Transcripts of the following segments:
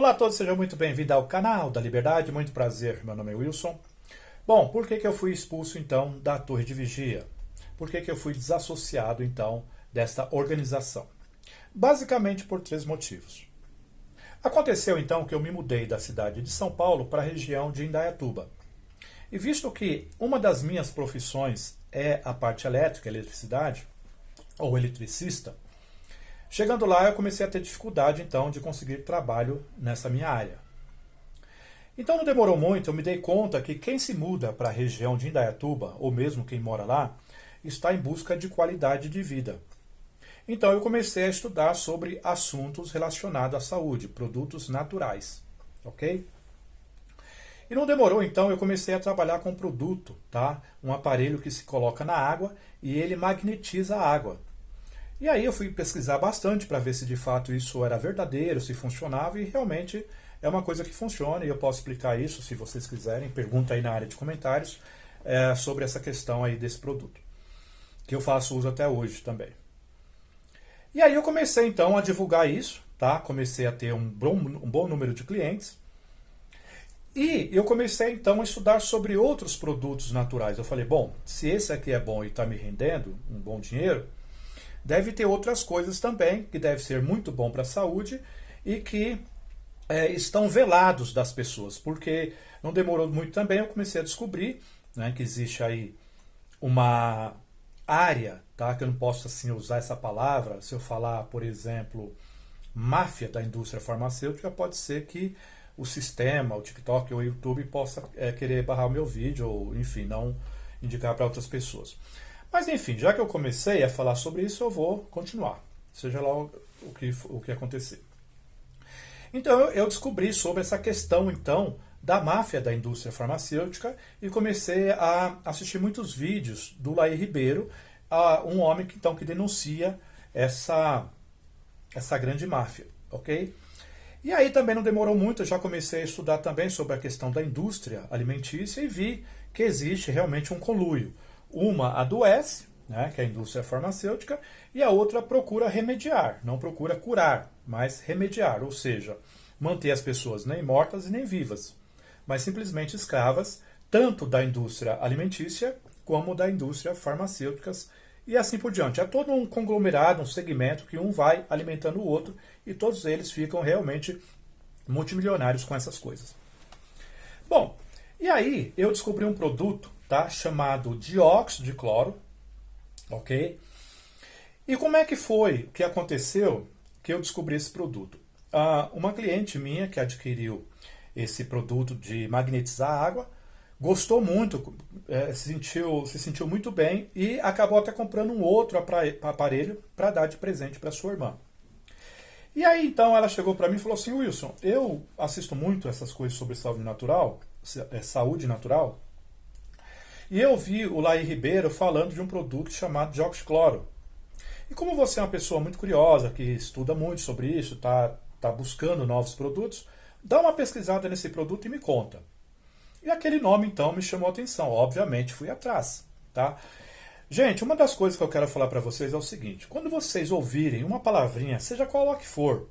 Olá a todos, sejam muito bem-vindos ao canal da Liberdade, muito prazer, meu nome é Wilson. Bom, por que eu fui expulso então da Torre de Vigia? Por que eu fui desassociado então desta organização? Basicamente por três motivos. Aconteceu então que eu me mudei da cidade de São Paulo para a região de Indaiatuba. E visto que uma das minhas profissões é a parte elétrica, eletricidade, ou eletricista, chegando lá eu comecei a ter dificuldade então de conseguir trabalho nessa minha área. Então não demorou muito, eu me dei conta que quem se muda para a região de Indaiatuba, ou mesmo quem mora lá, está em busca de qualidade de vida. Então eu comecei a estudar sobre assuntos relacionados à saúde, produtos naturais, ok? E não demorou, então eu comecei a trabalhar com um produto, tá? Um aparelho que se coloca na água e ele magnetiza a água. E aí eu fui pesquisar bastante para ver se de fato isso era verdadeiro, se funcionava, e realmente é uma coisa que funciona, e eu posso explicar isso se vocês quiserem, pergunta aí na área de comentários sobre essa questão aí desse produto, que eu faço uso até hoje também. E aí eu comecei então a divulgar isso, tá? Comecei a ter um bom número de clientes, e eu comecei então a estudar sobre outros produtos naturais. Eu falei, bom, se esse aqui é bom e está me rendendo um bom dinheiro, deve ter outras coisas também, que deve ser muito bom para a saúde e que estão velados das pessoas, porque não demorou muito também, eu comecei a descobrir, né, que existe aí uma área, tá, que eu não posso assim usar essa palavra, se eu falar, por exemplo, máfia da indústria farmacêutica, pode ser que o sistema, o TikTok ou o YouTube possa querer barrar o meu vídeo, ou enfim, não indicar para outras pessoas. Mas enfim, já que eu comecei a falar sobre isso, eu vou continuar, seja lá o que acontecer. Então eu descobri sobre essa questão então da máfia da indústria farmacêutica e comecei a assistir muitos vídeos do Laí Ribeiro, um homem que denuncia essa grande máfia, ok? E aí também não demorou muito, eu já comecei a estudar também sobre a questão da indústria alimentícia e vi que existe realmente um conluio. Uma adoece, né, que é a indústria farmacêutica, e a outra procura remediar, não procura curar, mas remediar, ou seja, manter as pessoas nem mortas e nem vivas, mas simplesmente escravas, tanto da indústria alimentícia como da indústria farmacêuticas e assim por diante. É todo um conglomerado, um segmento que um vai alimentando o outro e todos eles ficam realmente multimilionários com essas coisas. Bom, e aí eu descobri um produto, tá, chamado dióxido de cloro, ok? E como é que foi que aconteceu que eu descobri esse produto? Uma cliente minha que adquiriu esse produto de magnetizar a água, gostou muito, se sentiu muito bem e acabou até comprando um outro aparelho para dar de presente para sua irmã. E aí então ela chegou para mim e falou assim, Wilson, eu assisto muito essas coisas sobre saúde natural, e eu vi o Laí Ribeiro falando de um produto chamado dióxido de cloro. E como você é uma pessoa muito curiosa, que estuda muito sobre isso, tá buscando novos produtos, dá uma pesquisada nesse produto e me conta. E aquele nome então me chamou a atenção, obviamente fui atrás, tá? Gente, uma das coisas que eu quero falar para vocês é o seguinte, quando vocês ouvirem uma palavrinha, seja qual que for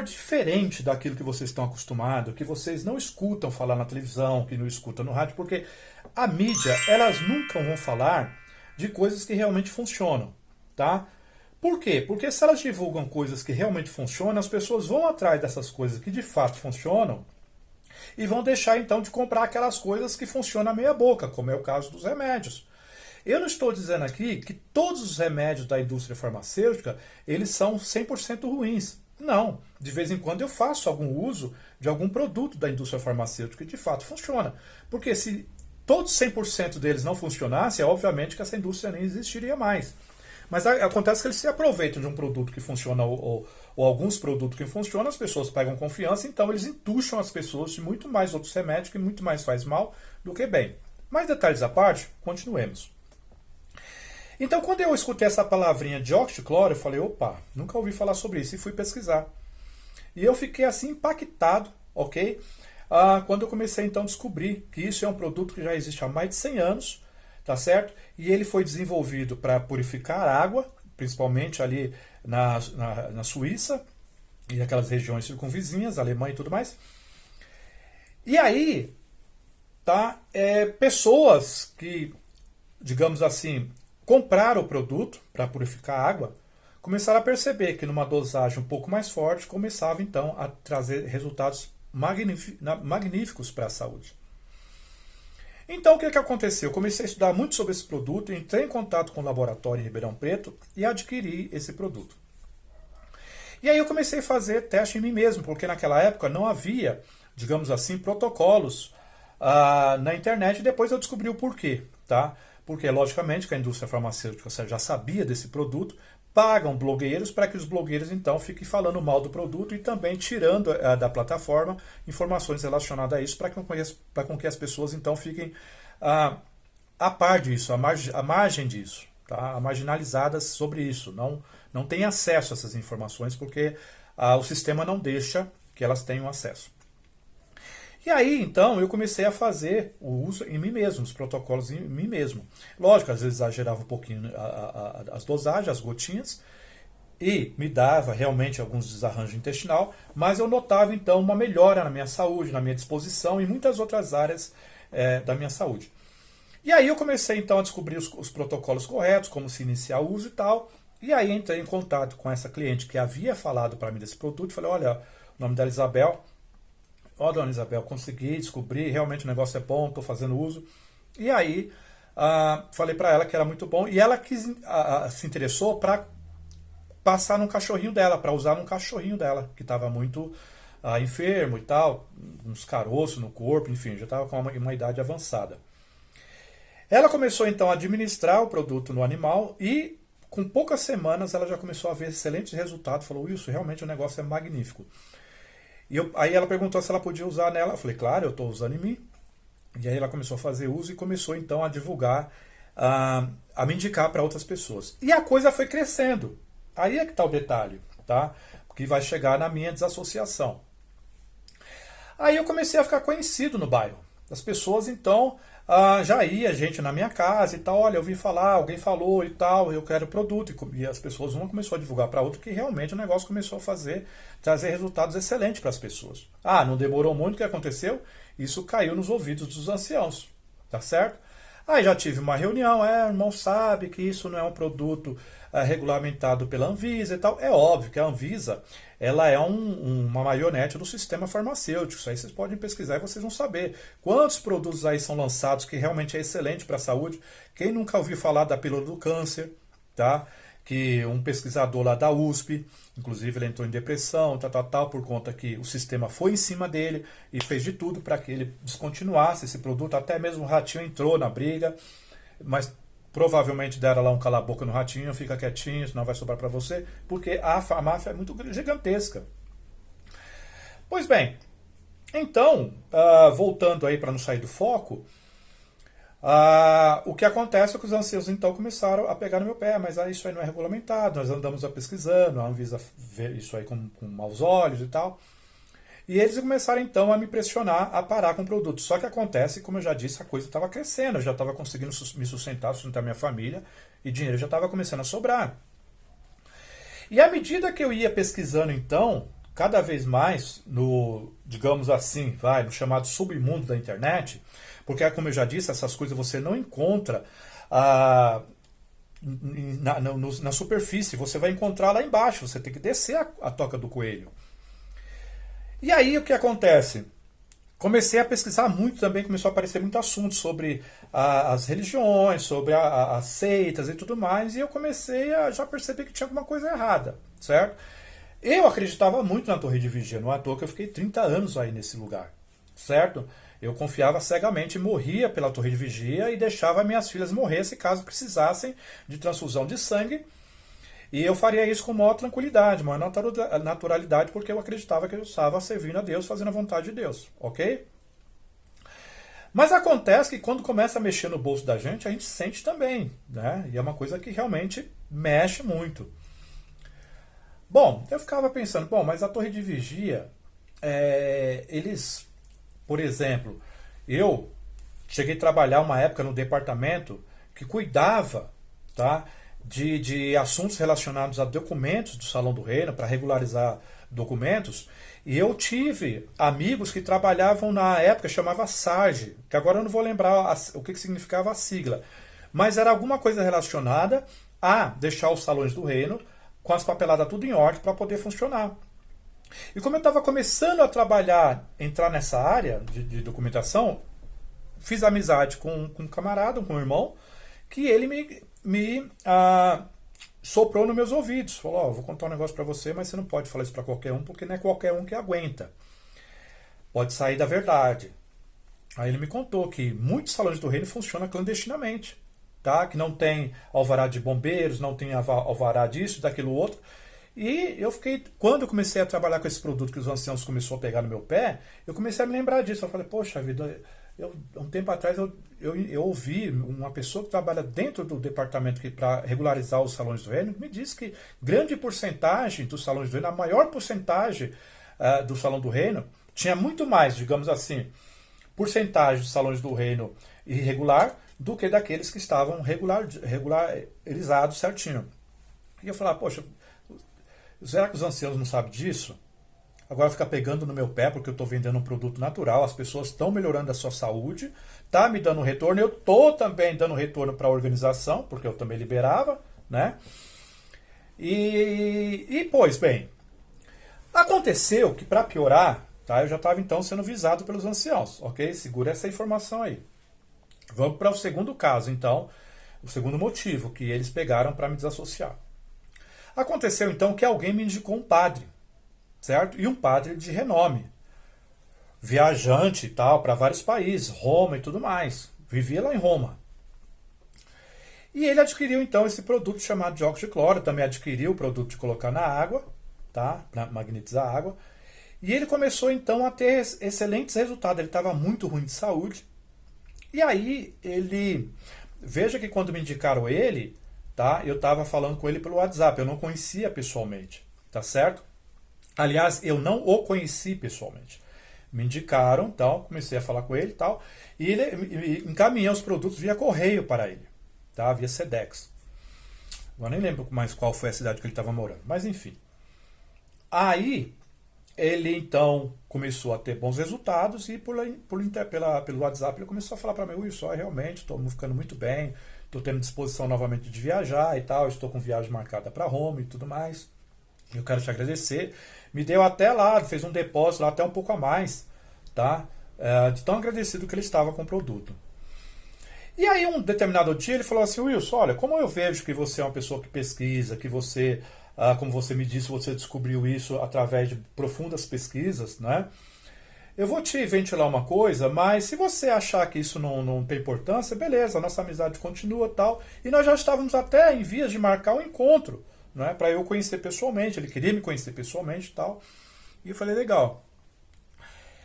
diferente daquilo que vocês estão acostumados, que vocês não escutam falar na televisão, que não escutam no rádio, porque a mídia, elas nunca vão falar de coisas que realmente funcionam, tá? Por quê? Porque se elas divulgam coisas que realmente funcionam, as pessoas vão atrás dessas coisas que de fato funcionam e vão deixar então de comprar aquelas coisas que funcionam meia boca, como é o caso dos remédios. Eu não estou dizendo aqui que todos os remédios da indústria farmacêutica, eles são 100% ruins. Não, de vez em quando eu faço algum uso de algum produto da indústria farmacêutica que de fato funciona. Porque se todos 100% deles não funcionassem, obviamente que essa indústria nem existiria mais. Mas acontece que eles se aproveitam de um produto que funciona ou alguns produtos que funcionam, as pessoas pegam confiança, então eles entucham as pessoas de muito mais outros remédios que muito mais faz mal do que bem. Mais detalhes à parte, continuemos. Então, quando eu escutei essa palavrinha dióxido de cloro, eu falei, opa, nunca ouvi falar sobre isso, e fui pesquisar. E eu fiquei assim impactado, ok? Quando eu comecei então a descobrir que isso é um produto que já existe há mais de 100 anos, tá certo? E ele foi desenvolvido para purificar água, principalmente ali na Suíça, e aquelas regiões circunvizinhas, Alemanha e tudo mais. E aí, tá, pessoas que, digamos assim, compraram o produto para purificar a água, começaram a perceber que numa dosagem um pouco mais forte, começava então a trazer resultados magníficos para a saúde. Então o que aconteceu? Eu comecei a estudar muito sobre esse produto, entrei em contato com o laboratório em Ribeirão Preto e adquiri esse produto. E aí eu comecei a fazer teste em mim mesmo, porque naquela época não havia, digamos assim, protocolos na internet, e depois eu descobri o porquê, tá? Porque, logicamente, que a indústria farmacêutica já sabia desse produto, pagam blogueiros para que os blogueiros, então, fiquem falando mal do produto e também tirando da plataforma informações relacionadas a isso, para com que as pessoas, então, fiquem a par disso, à margem disso, tá? Marginalizadas sobre isso, não têm acesso a essas informações, porque o sistema não deixa que elas tenham acesso. E aí, então, eu comecei a fazer o uso em mim mesmo, os protocolos em mim mesmo. Lógico, às vezes exagerava um pouquinho as dosagens, as gotinhas, e me dava realmente alguns desarranjos intestinal, mas eu notava, então, uma melhora na minha saúde, na minha disposição e muitas outras áreas da minha saúde. E aí eu comecei, então, a descobrir os protocolos corretos, como se iniciar o uso e tal, e aí entrei em contato com essa cliente que havia falado para mim desse produto, e falei, olha, o nome dela é Isabel. Ó, dona Isabel, consegui descobrir, realmente o negócio é bom, estou fazendo uso. E aí, falei para ela que era muito bom, e ela se interessou para passar num cachorrinho dela, para usar num cachorrinho dela, que estava muito enfermo e tal, uns caroços no corpo, enfim, já estava com uma idade avançada. Ela começou então a administrar o produto no animal e com poucas semanas ela já começou a ver excelentes resultados, falou, Wilson, realmente o negócio é magnífico. Aí ela perguntou se ela podia usar nela. Eu falei, claro, eu estou usando em mim. E aí ela começou a fazer uso e começou então a divulgar, a me indicar para outras pessoas. E a coisa foi crescendo. Aí é que está o detalhe, tá? Que vai chegar na minha desassociação. Aí eu comecei a ficar conhecido no bairro. As pessoas então já ia gente na minha casa e tal, olha, eu ouvi falar, alguém falou e tal, eu quero produto. E as pessoas, uma começou a divulgar para outra, que realmente o negócio começou a trazer resultados excelentes para as pessoas. Não demorou muito, o que aconteceu? Isso caiu nos ouvidos dos anciãos, tá certo? Aí já tive uma reunião, o irmão sabe que isso não é um produto regulamentado pela Anvisa e tal. É óbvio que a Anvisa ela é uma marionete do sistema farmacêutico. Isso aí vocês podem pesquisar e vocês vão saber quantos produtos aí são lançados que realmente é excelente para a saúde. Quem nunca ouviu falar da pílula do câncer, tá? Que um pesquisador lá da USP, inclusive ele entrou em depressão, tal, por conta que o sistema foi em cima dele e fez de tudo para que ele descontinuasse esse produto. Até mesmo o ratinho entrou na briga, mas provavelmente deram lá um cala-boca no ratinho, fica quietinho, senão vai sobrar para você, porque a máfia é muito gigantesca. Pois bem, então, voltando aí para não sair do foco, o que acontece é que os anciãos então começaram a pegar no meu pé, mas isso aí não é regulamentado, nós andamos pesquisando, a Anvisa vê isso aí com maus olhos e tal. E eles começaram então a me pressionar a parar com o produto. Só que acontece, como eu já disse, a coisa estava crescendo, eu já estava conseguindo me sustentar minha família, e dinheiro já estava começando a sobrar. E à medida que eu ia pesquisando então, cada vez mais no, digamos assim, no chamado submundo da internet, porque como eu já disse, essas coisas você não encontra na superfície, você vai encontrar lá embaixo, você tem que descer a toca do coelho. E aí o que acontece? Comecei a pesquisar muito também, começou a aparecer muito assunto sobre as religiões, sobre as seitas e tudo mais, e eu comecei a já perceber que tinha alguma coisa errada, certo? Eu acreditava muito na Torre de Vigia, não é à toa que eu fiquei 30 anos aí nesse lugar, certo? Eu confiava cegamente, morria pela Torre de Vigia e deixava minhas filhas morrer se caso precisassem de transfusão de sangue. E eu faria isso com maior tranquilidade, maior naturalidade, porque eu acreditava que eu estava servindo a Deus, fazendo a vontade de Deus, ok? Mas acontece que quando começa a mexer no bolso da gente, a gente sente também, né? E é uma coisa que realmente mexe muito. Bom, eu ficava pensando, mas a Torre de Vigia, eles, por exemplo, eu cheguei a trabalhar uma época no departamento que cuidava, tá? De assuntos relacionados a documentos do Salão do Reino para regularizar documentos, e eu tive amigos que trabalhavam na época, chamava SARG, que agora eu não vou lembrar o que significava a sigla, mas era alguma coisa relacionada a deixar os salões do reino com as papeladas tudo em ordem para poder funcionar. E como eu estava começando a trabalhar, entrar nessa área de documentação, fiz amizade com um camarada, com um irmão, que ele me soprou nos meus ouvidos. Falou, vou contar um negócio para você, mas você não pode falar isso para qualquer um, porque não é qualquer um que aguenta. Pode sair da verdade. Aí ele me contou que muitos salões do reino funcionam clandestinamente, tá? Que não tem alvará de bombeiros, não tem alvará disso, daquilo outro. E eu fiquei, quando eu comecei a trabalhar com esse produto que os anciãos começou a pegar no meu pé, eu comecei a me lembrar disso. Eu falei, poxa vida, um tempo atrás eu ouvi uma pessoa que trabalha dentro do departamento para regularizar os salões do reino, me disse que grande porcentagem dos salões do reino, a maior porcentagem do salão do reino, tinha muito mais, digamos assim, porcentagem dos salões do reino irregular do que daqueles que estavam regularizados certinho. E eu falava, poxa, será que os anciãos não sabem disso? Agora fica pegando no meu pé porque eu estou vendendo um produto natural, as pessoas estão melhorando a sua saúde, tá me dando retorno, eu estou também dando retorno para a organização, porque eu também liberava, né? Pois bem, aconteceu que para piorar, tá, eu já estava então sendo visado pelos anciãos, ok? Segura essa informação aí. Vamos para o segundo caso, então, o segundo motivo que eles pegaram para me desassociar. Aconteceu então que alguém me indicou um padre, certo? E um padre de renome, viajante e tal, para vários países, Roma e tudo mais. Vivia lá em Roma. E ele adquiriu então esse produto chamado de óxido de cloro, também adquiriu o produto de colocar na água, tá? Para magnetizar a água. E ele começou então a ter excelentes resultados. Ele estava muito ruim de saúde. E aí veja que quando me indicaram ele, tá? Eu estava falando com ele pelo WhatsApp, eu não conhecia pessoalmente, tá certo? Aliás, eu não o conheci pessoalmente. Me indicaram, então, comecei a falar com ele e tal, e ele encaminhei os produtos via correio para ele, tá? Via Sedex. Agora nem lembro mais qual foi a cidade que ele estava morando, mas enfim. Aí, ele então começou a ter bons resultados e pelo WhatsApp ele começou a falar para mim, Wilson, realmente estou ficando muito bem, estou tendo disposição novamente de viajar e tal, estou com viagem marcada para Roma e tudo mais. Eu quero te agradecer. Me deu até lá, fez um depósito lá até um pouco a mais, tá? De tão agradecido que ele estava com o produto. E aí um determinado dia ele falou assim, Wilson, olha, como eu vejo que você é uma pessoa que pesquisa, que você, como você me disse, você descobriu isso através de profundas pesquisas, né? Eu vou te ventilar uma coisa, mas se você achar que isso não tem importância, beleza, a nossa amizade continua e tal. E nós já estávamos até em vias de marcar um encontro, né, para eu conhecer pessoalmente. Ele queria me conhecer pessoalmente e tal. E eu falei, legal.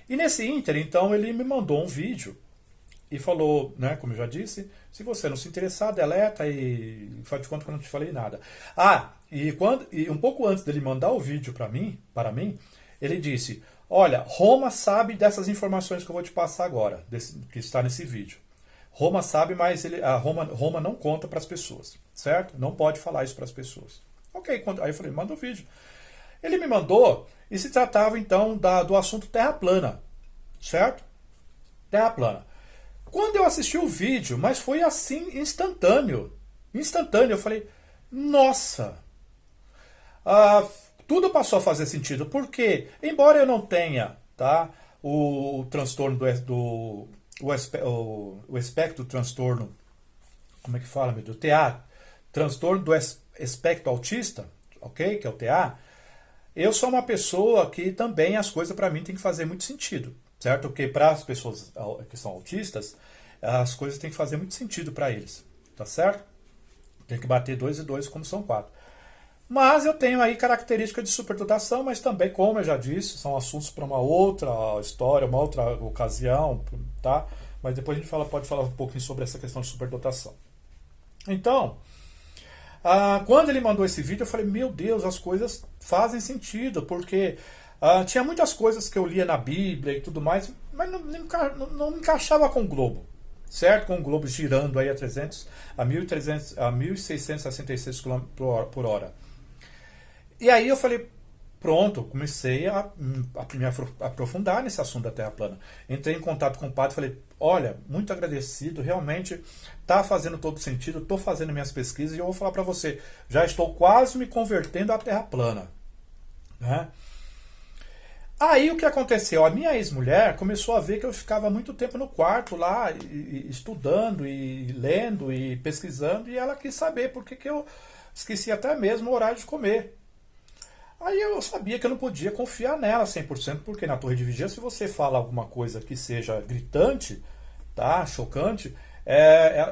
E nesse ínter, então, ele me mandou um vídeo e falou, né, como eu já disse, se você não se interessar, deleta e faz de conta que eu não te falei nada. E um pouco antes dele mandar o vídeo para mim, ele disse, olha, Roma sabe dessas informações que eu vou te passar agora, que está nesse vídeo. Roma sabe, mas Roma não conta para as pessoas, certo? Não pode falar isso para as pessoas. Ok, aí eu falei, manda o vídeo. Ele me mandou e se tratava então do assunto terra plana, certo? Terra plana. Quando eu assisti o vídeo, mas foi assim, instantâneo, eu falei, nossa, tudo passou a fazer sentido, porque, embora eu não tenha, tá, o transtorno o espectro do transtorno, como é que fala, meu Deus, TA, transtorno do espectro autista, ok, que é o TA, eu sou uma pessoa que também as coisas para mim tem que fazer muito sentido, certo? Porque para as pessoas que são autistas, as coisas têm que fazer muito sentido para eles, tá certo? Tem que bater 2 e 2 como são 4. Mas eu tenho aí características de superdotação, mas também, como eu já disse, são assuntos para uma outra história, uma outra ocasião, tá? Mas depois a gente pode falar um pouquinho sobre essa questão de superdotação. Então, quando ele mandou esse vídeo, eu falei, meu Deus, as coisas fazem sentido, porque tinha muitas coisas que eu lia na Bíblia e tudo mais, mas não encaixava com o globo, certo? Com o globo girando aí a 1666 km por hora. E aí eu falei Pronto, comecei a me aprofundar nesse assunto da Terra plana. Entrei em contato com o padre e falei, olha, muito agradecido, realmente está fazendo todo sentido, estou fazendo minhas pesquisas e eu vou falar para você, já estou quase me convertendo à Terra plana. Né? Aí o que aconteceu? A minha ex-mulher começou a ver que eu ficava muito tempo no quarto lá, estudando e lendo e pesquisando, e ela quis saber por que eu esqueci até mesmo o horário de comer. Aí eu sabia que eu não podia confiar nela 100%, porque na torre de vigia, se você fala alguma coisa que seja gritante, tá, chocante,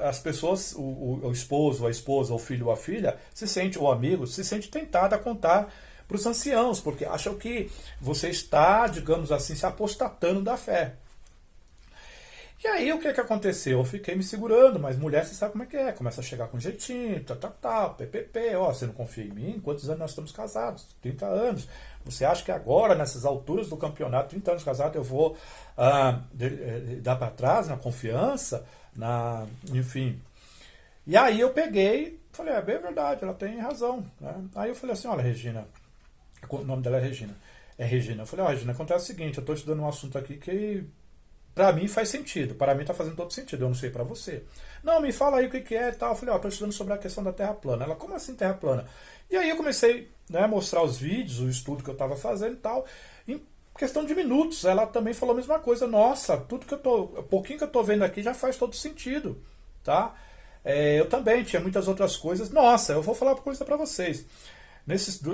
as pessoas, o esposo, a esposa, o filho ou a filha, se sente, o amigo, se sente tentado a contar para os anciãos, porque acham que você está, digamos assim, se apostatando da fé. E aí o que aconteceu? Eu fiquei me segurando, mas mulher você sabe como é que é, começa a chegar com jeitinho, PPP, ó, você não confia em mim? Quantos anos nós estamos casados? 30 anos. Você acha que agora, nessas alturas do campeonato, 30 anos casados, eu vou dar para trás na confiança, enfim. E aí eu peguei, falei, é bem verdade, ela tem razão. Né? Aí eu falei assim, olha, Regina, o nome dela é Regina. É Regina. Eu falei, ó, Regina, acontece o seguinte, eu estou estudando um assunto aqui que pra mim faz sentido, para mim tá fazendo todo sentido, eu não sei pra você. Não, me fala aí o que é e tal. Eu falei, ó, tô estudando sobre a questão da Terra plana. Ela, como assim Terra plana? E aí eu comecei, né, a mostrar os vídeos, o estudo que eu tava fazendo e tal. Em questão de minutos, ela também falou a mesma coisa. Nossa, tudo que o pouquinho que eu tô vendo aqui já faz todo sentido, tá? Eu também tinha muitas outras coisas. Nossa, eu vou falar uma coisa pra vocês.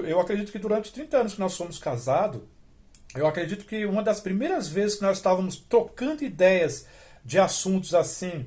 Eu acredito que durante 30 anos que nós somos casados, eu acredito que uma das primeiras vezes que nós estávamos trocando ideias de assuntos assim,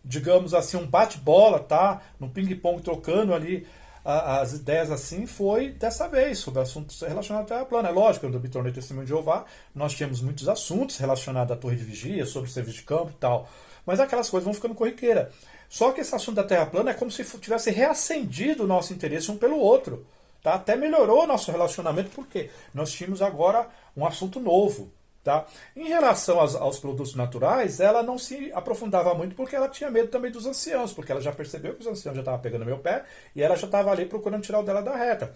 digamos assim, um bate-bola, tá? No ping-pong, trocando ali as ideias assim, foi dessa vez, sobre assuntos relacionados à Terra plana. É lógico, eu me tornei testemunho de Jeová, nós tínhamos muitos assuntos relacionados à torre de vigia, sobre serviço de campo e tal, mas aquelas coisas vão ficando corriqueira. Só que esse assunto da Terra plana é como se tivesse reacendido o nosso interesse um pelo outro. Tá? Até melhorou o nosso relacionamento, porque nós tínhamos agora um assunto novo. Tá? Em relação aos produtos naturais, ela não se aprofundava muito porque ela tinha medo também dos anciãos, porque ela já percebeu que os anciãos já estavam pegando meu pé e ela já estava ali procurando tirar o dela da reta.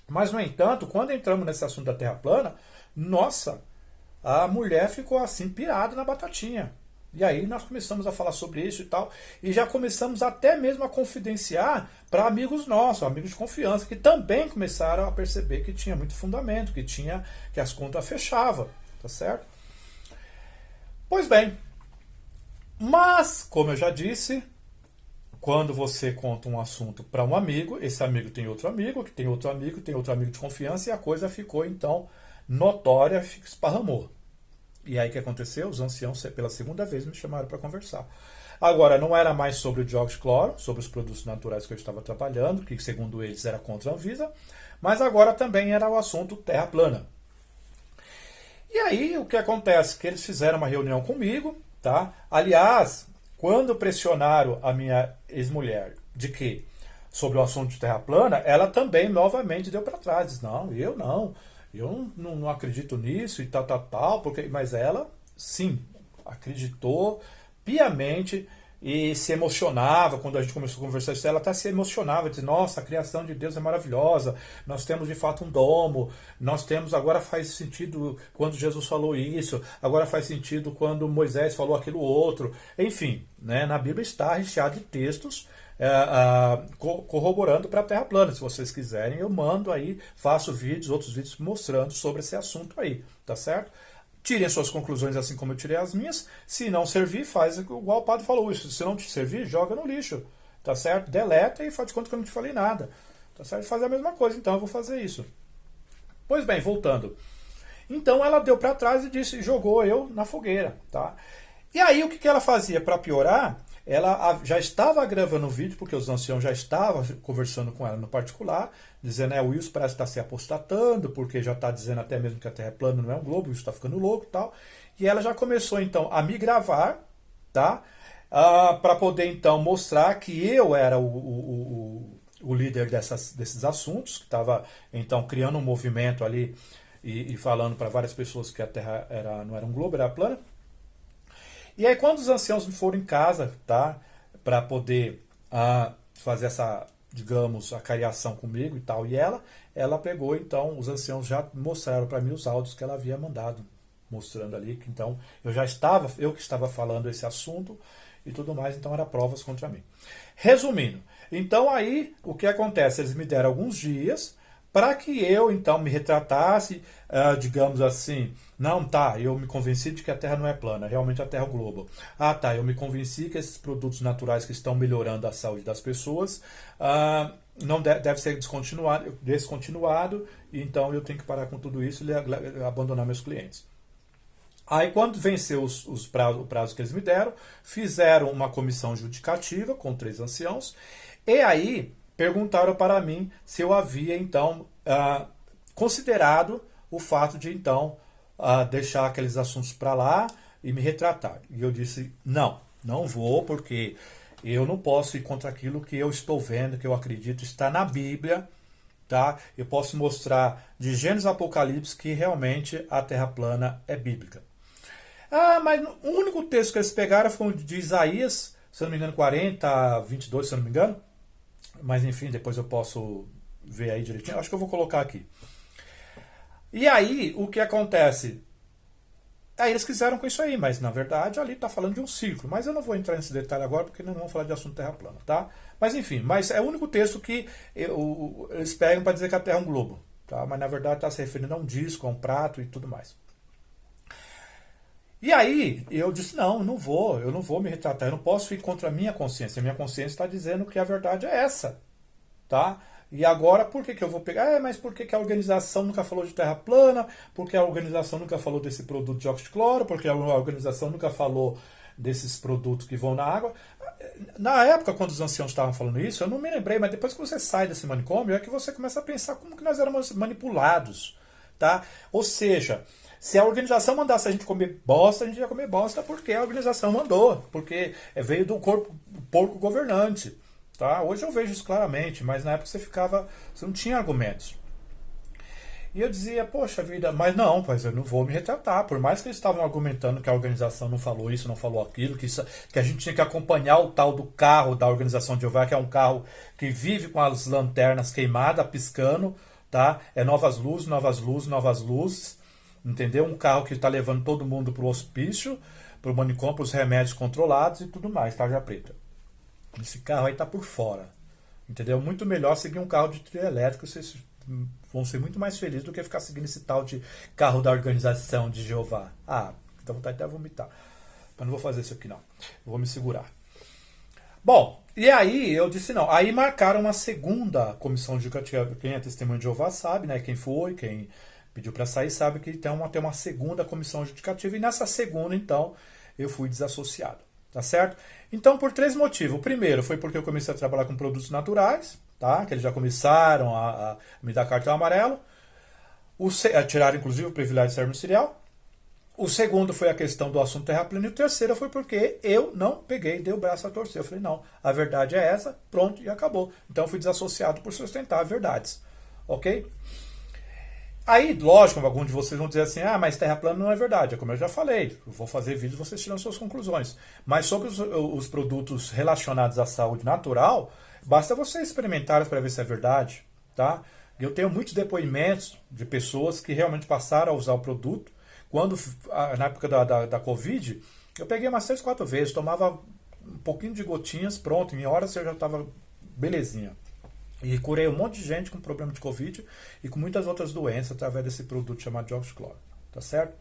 Mas, no entanto, quando entramos nesse assunto da Terra plana, nossa, a mulher ficou assim pirada na batatinha. E aí nós começamos a falar sobre isso e tal, e já começamos até mesmo a confidenciar para amigos nossos, amigos de confiança, que também começaram a perceber que tinha muito fundamento, que as contas fechavam, tá certo? Pois bem, mas, como eu já disse, quando você conta um assunto para um amigo, esse amigo tem outro amigo, que tem outro amigo, tem outro amigo de confiança, e a coisa ficou então notória, esparramou. E aí o que aconteceu? Os anciãos, pela segunda vez, me chamaram para conversar. Agora, não era mais sobre o dióxido de cloro, sobre os produtos naturais que eu estava trabalhando, que segundo eles era contra a Anvisa, mas agora também era o assunto Terra plana. E aí o que acontece? Que eles fizeram uma reunião comigo, tá? Aliás, quando pressionaram a minha ex-mulher de que sobre o assunto de Terra plana, ela também novamente deu para trás. Diz, não, eu não acredito nisso e tal, porque, mas ela, sim, acreditou piamente e se emocionava quando a gente começou a conversar isso. Ela até se emocionava, dizia, nossa, a criação de Deus é maravilhosa, nós temos de fato um domo, nós temos, agora faz sentido quando Jesus falou isso, agora faz sentido quando Moisés falou aquilo outro. Enfim, né, na Bíblia está recheado de textos corroborando para a Terra plana. Se vocês quiserem, eu mando aí, faço vídeos, outros vídeos mostrando sobre esse assunto aí, tá certo? Tirem suas conclusões assim como eu tirei as minhas. Se não servir, faz igual o padre falou isso. Se não te servir, joga no lixo, tá certo? Deleta e faz de conta que eu não te falei nada, tá certo? Faz a mesma coisa, então eu vou fazer isso. Pois bem, voltando. Então ela deu para trás e disse, jogou eu na fogueira, tá? E aí o que ela fazia para piorar? Ela já estava gravando o vídeo, porque os anciãos já estavam conversando com ela no particular, dizendo, o Wilson parece estar se apostatando, porque já está dizendo até mesmo que a Terra é plana, não é um globo, o Wilson está ficando louco e tal. E ela já começou então a me gravar, tá? Para poder então mostrar que eu era o líder desses assuntos, que estava então criando um movimento ali e falando para várias pessoas que a Terra não era um globo, era plana. E aí quando os anciãos foram em casa, tá, para poder fazer essa digamos, a cariação comigo e tal, e ela pegou, então, os anciãos já mostraram para mim os áudios que ela havia mandado, mostrando ali que, então, eu que estava falando esse assunto e tudo mais, então era provas contra mim. Resumindo, então aí, o que acontece? Eles me deram alguns dias para que eu, então, me retratasse, digamos assim, não, tá, eu me convenci de que a Terra não é plana, realmente a Terra é o globo. Ah, tá, eu me convenci que esses produtos naturais que estão melhorando a saúde das pessoas não deve ser descontinuado, então eu tenho que parar com tudo isso e abandonar meus clientes. Aí, quando venceu o prazo que eles me deram, fizeram uma comissão judicativa com 3 anciãos, e aí perguntaram para mim se eu havia, então, considerado o fato de, então, deixar aqueles assuntos para lá e me retratar. E eu disse, não vou, porque eu não posso ir contra aquilo que eu estou vendo, que eu acredito, está na Bíblia, tá? Eu posso mostrar de Gênesis a Apocalipse que realmente a Terra plana é bíblica. Mas o único texto que eles pegaram foi o de Isaías, se eu não me engano, 40, 22, se eu não me engano. Mas enfim, depois eu posso ver aí direitinho. Acho que eu vou colocar aqui. E aí, o que acontece? Aí eles quiseram com isso aí, mas na verdade ali está falando de um círculo. Mas eu não vou entrar nesse detalhe agora, porque não vamos falar de assunto terra plana, tá? Mas enfim, mas é o único texto que eles pegam para dizer que a Terra é um globo, tá? Mas na verdade está se referindo a um disco, a um prato e tudo mais. E aí eu disse, eu não vou me retratar, eu não posso ir contra a minha consciência. A minha consciência está dizendo que a verdade é essa, tá? E agora, por que eu vou pegar? Mas por que a organização nunca falou de terra plana? Porque a organização nunca falou desse produto de óxido de cloro? Porque a organização nunca falou desses produtos que vão na água? Na época, quando os anciãos estavam falando isso, eu não me lembrei, mas depois que você sai desse manicômio, é que você começa a pensar como que nós éramos manipulados, tá? Ou seja, se a organização mandasse a gente comer bosta, a gente ia comer bosta porque a organização mandou, porque veio do porco governante. Tá? Hoje eu vejo isso claramente, mas na época você não tinha argumentos. E eu dizia, poxa vida, mas eu não vou me retratar. Por mais que eles estavam argumentando que a organização não falou isso, não falou aquilo, que a gente tinha que acompanhar o tal do carro da organização de Jeová, que é um carro que vive com as lanternas queimadas, piscando, tá? É novas luzes, novas luzes, novas luzes. Entendeu? Um carro que está levando todo mundo para o hospício, para o manicômio, para os remédios controlados e tudo mais, tarja preta. Esse carro aí está por fora. Entendeu? Muito melhor seguir um carro de trilho elétrico, vocês vão ser muito mais felizes do que ficar seguindo esse tal de carro da organização de Jeová. Então vontade até vomitar. Mas não vou fazer isso aqui não. Vou me segurar. Bom, e aí eu disse não. Aí marcaram uma segunda comissão judicativa. Quem é testemunho de Jeová sabe, né? Quem foi, quem pediu para sair, sabe que tem uma segunda comissão judicativa, e nessa segunda, então, eu fui desassociado, tá certo? Então, por 3 motivos. O primeiro foi porque eu comecei a trabalhar com produtos naturais, tá? Que eles já começaram a me dar cartão amarelo, a tirar, inclusive, o privilégio de ser ministerial. O segundo foi a questão do assunto terra plana, e o terceiro foi porque eu não dei o braço a torcer. Eu falei, não, a verdade é essa, pronto, e acabou. Então, eu fui desassociado por sustentar verdades, ok? Aí, lógico, alguns de vocês vão dizer assim, mas terra plana não é verdade. É como eu já falei, eu vou fazer vídeo e vocês tiram suas conclusões. Mas sobre os produtos relacionados à saúde natural, basta vocês experimentarem para ver se é verdade, tá? Eu tenho muitos depoimentos de pessoas que realmente passaram a usar o produto. Na época da Covid, eu peguei umas 3, 4 vezes, tomava um pouquinho de gotinhas, pronto, em horas eu já estava belezinha. E curei um monte de gente com problema de Covid e com muitas outras doenças através desse produto chamado de óxido de cloro, tá certo?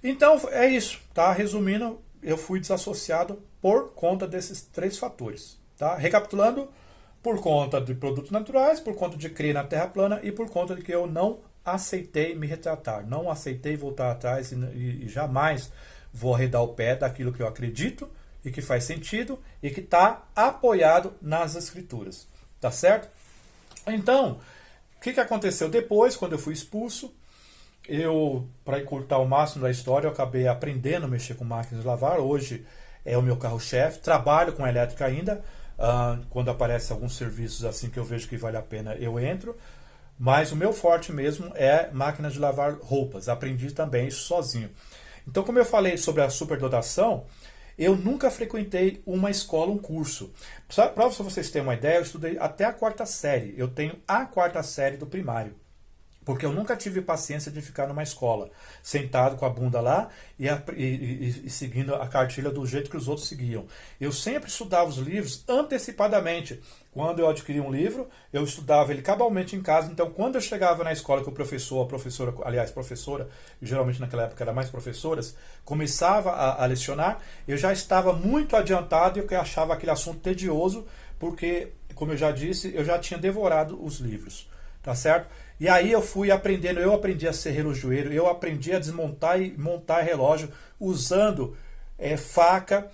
Então, é isso, tá? Resumindo, eu fui desassociado por conta desses 3 fatores, tá? Recapitulando, por conta de produtos naturais, por conta de crer na terra plana e por conta de que eu não aceitei me retratar, não aceitei voltar atrás e jamais vou arredar o pé daquilo que eu acredito e que faz sentido e que está apoiado nas escrituras. Tá certo? Então, o que aconteceu depois, quando eu fui expulso? Para encurtar o máximo da história, eu acabei aprendendo a mexer com máquinas de lavar. Hoje é o meu carro-chefe. Trabalho com elétrica ainda. Quando aparecem alguns serviços assim que eu vejo que vale a pena, eu entro. Mas o meu forte mesmo é máquinas de lavar roupas. Aprendi também isso sozinho. Então, como eu falei sobre a superdotação, eu nunca frequentei uma escola, um curso. Para vocês terem uma ideia, eu estudei até a quarta série. Eu tenho a quarta série do primário. Porque eu nunca tive paciência de ficar numa escola, sentado com a bunda lá e seguindo a cartilha do jeito que os outros seguiam. Eu sempre estudava os livros antecipadamente. Quando eu adquiria um livro, eu estudava ele cabalmente em casa. Então, quando eu chegava na escola que o professor, a professora, aliás, professora, e geralmente naquela época era mais professoras, começava a lecionar, eu já estava muito adiantado e eu achava aquele assunto tedioso, porque, como eu já disse, eu já tinha devorado os livros. Tá certo? E aí eu fui aprendendo, eu aprendi a ser relojoeiro, eu aprendi a desmontar e montar relógio usando faca,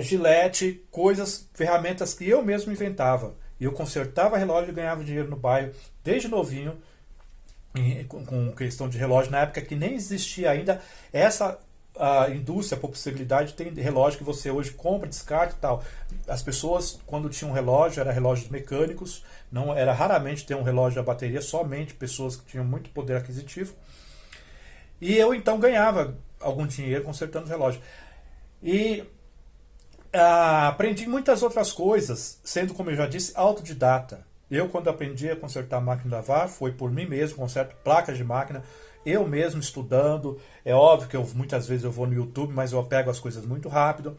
gilete, coisas, ferramentas que eu mesmo inventava. E eu consertava relógio e ganhava dinheiro no bairro, desde novinho, com questão de relógio, na época que nem existia ainda essa a indústria, a possibilidade, tem relógio que você hoje compra, descarta e tal. As pessoas, quando tinham um relógio, era relógios mecânicos, não era raramente ter um relógio a bateria, somente pessoas que tinham muito poder aquisitivo. E eu então ganhava algum dinheiro consertando os relógios. E aprendi muitas outras coisas, sendo, como eu já disse, autodidata. Eu, quando aprendi a consertar a máquina de lavar, foi por mim mesmo, conserto placas de máquina, eu mesmo estudando. É óbvio que muitas vezes eu vou no YouTube, mas eu pego as coisas muito rápido.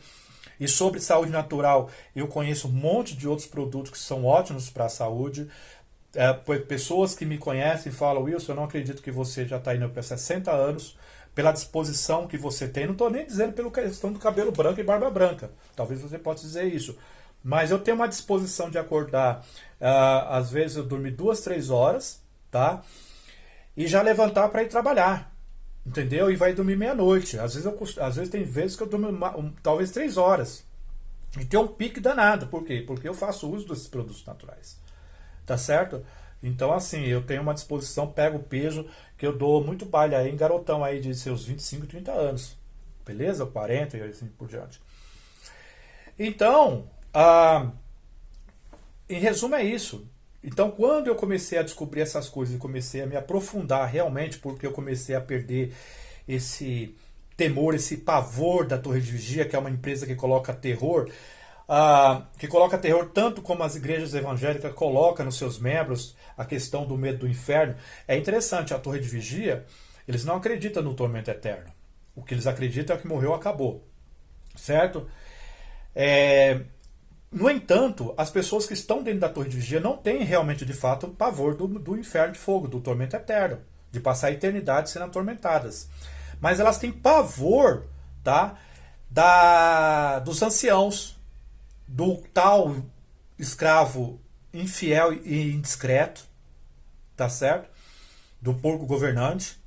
E sobre saúde natural, eu conheço um monte de outros produtos que são ótimos para a saúde. Pessoas que me conhecem falam: Wilson, eu não acredito que você já está indo para 60 anos, pela disposição que você tem. Não estou nem dizendo pela questão do cabelo branco e barba branca. Talvez você possa dizer isso. Mas eu tenho uma disposição de acordar, às vezes eu dormir 2, 3 horas, tá? E já levantar para ir trabalhar, entendeu? E vai dormir meia-noite. Às vezes tem vezes que eu durmo talvez 3 horas. E tem um pique danado. Por quê? Porque eu faço uso desses produtos naturais. Tá certo? Então, assim, eu tenho uma disposição, pego o peso, que eu dou muito baile aí em garotão aí de seus 25, 30 anos. Beleza? 40 e assim por diante. Então, em resumo é isso. Então, quando eu comecei a descobrir essas coisas e comecei a me aprofundar realmente, porque eu comecei a perder esse temor, esse pavor da Torre de Vigia, que é uma empresa que coloca terror, tanto como as igrejas evangélicas colocam nos seus membros a questão do medo do inferno. É interessante, a Torre de Vigia, eles não acreditam no tormento eterno. O que eles acreditam é que morreu, acabou. Certo? No entanto, as pessoas que estão dentro da Torre de Vigia não têm realmente, de fato, o pavor do inferno de fogo, do tormento eterno, de passar a eternidade sendo atormentadas. Mas elas têm pavor, tá, dos anciãos, do tal escravo infiel e indiscreto, tá certo? Do porco governante.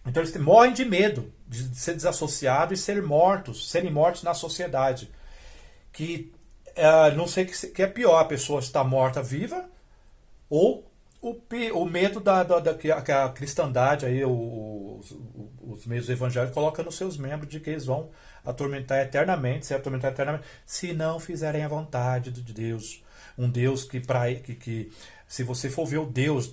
Então eles morrem de medo de ser desassociado e serem mortos na sociedade. Que não sei o que é pior, a pessoa está morta viva, ou o medo que a cristandade, aí, os meios evangélicos colocam nos seus membros de que eles vão atormentar eternamente, se não fizerem a vontade de Deus. Um Deus que se você for ver o Deus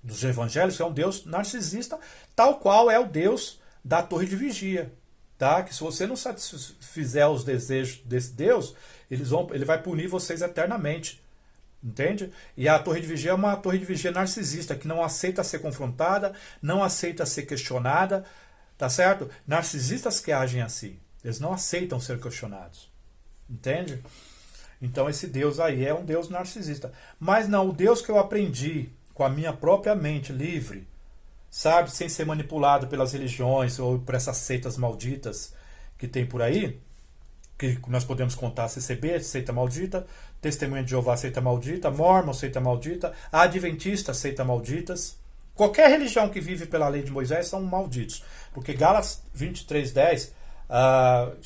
dos evangelhos, é um Deus narcisista, tal qual é o Deus da Torre de Vigia. Tá? Que se você não satisfizer os desejos desse Deus, ele vai punir vocês eternamente. Entende? E a Torre de Vigia é uma Torre de Vigia narcisista, que não aceita ser confrontada, não aceita ser questionada, tá certo? Narcisistas que agem assim, eles não aceitam ser questionados. Entende? Então esse Deus aí é um Deus narcisista. Mas não, o Deus que eu aprendi com a minha própria mente livre, sabe, sem ser manipulado pelas religiões ou por essas seitas malditas que tem por aí, que nós podemos contar: CCB, seita maldita, Testemunha de Jeová, seita maldita, Mórmon, seita maldita, Adventista, seita malditas. Qualquer religião que vive pela lei de Moisés são malditos. Porque Gálatas 23:10,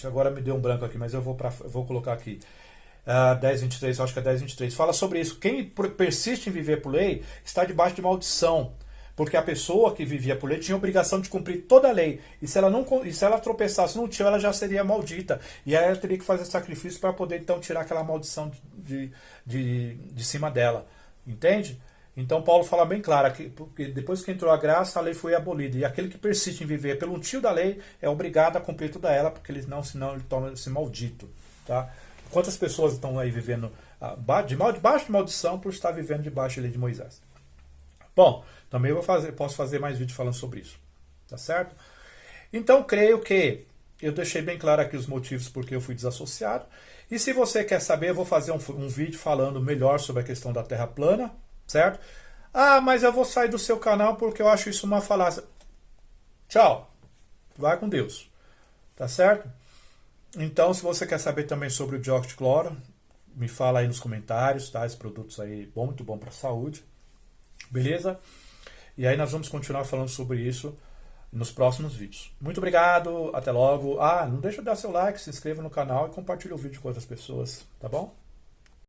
agora me deu um branco aqui, mas eu vou colocar aqui. 10:23, acho que é 10:23, fala sobre isso. Quem persiste em viver por lei está debaixo de maldição. Porque a pessoa que vivia por lei tinha a obrigação de cumprir toda a lei. E se ela tropeçasse no tio, ela já seria maldita. E aí ela teria que fazer sacrifício para poder então tirar aquela maldição de cima dela. Entende? Então Paulo fala bem claro que porque depois que entrou a graça, a lei foi abolida. E aquele que persiste em viver pelo tio da lei é obrigado a cumprir toda ela, porque ele não, senão ele torna-se maldito. Tá? Quantas pessoas estão aí vivendo debaixo de maldição por estar vivendo debaixo da lei de Moisés? Bom, também posso fazer mais vídeo falando sobre isso. Tá certo? Então creio que eu deixei bem claro aqui os motivos porque eu fui desassociado. E se você quer saber, eu vou fazer um vídeo falando melhor sobre a questão da Terra plana, certo? Ah, mas eu vou sair do seu canal porque eu acho isso uma falácia. Tchau. Vai com Deus. Tá certo? Então, se você quer saber também sobre o dióxido de cloro, me fala aí nos comentários, tá? Esses produtos aí, muito bom para a saúde. Beleza? E aí nós vamos continuar falando sobre isso nos próximos vídeos. Muito obrigado, até logo. Ah, não deixa de dar seu like, se inscreva no canal e compartilhe o vídeo com outras pessoas, tá bom?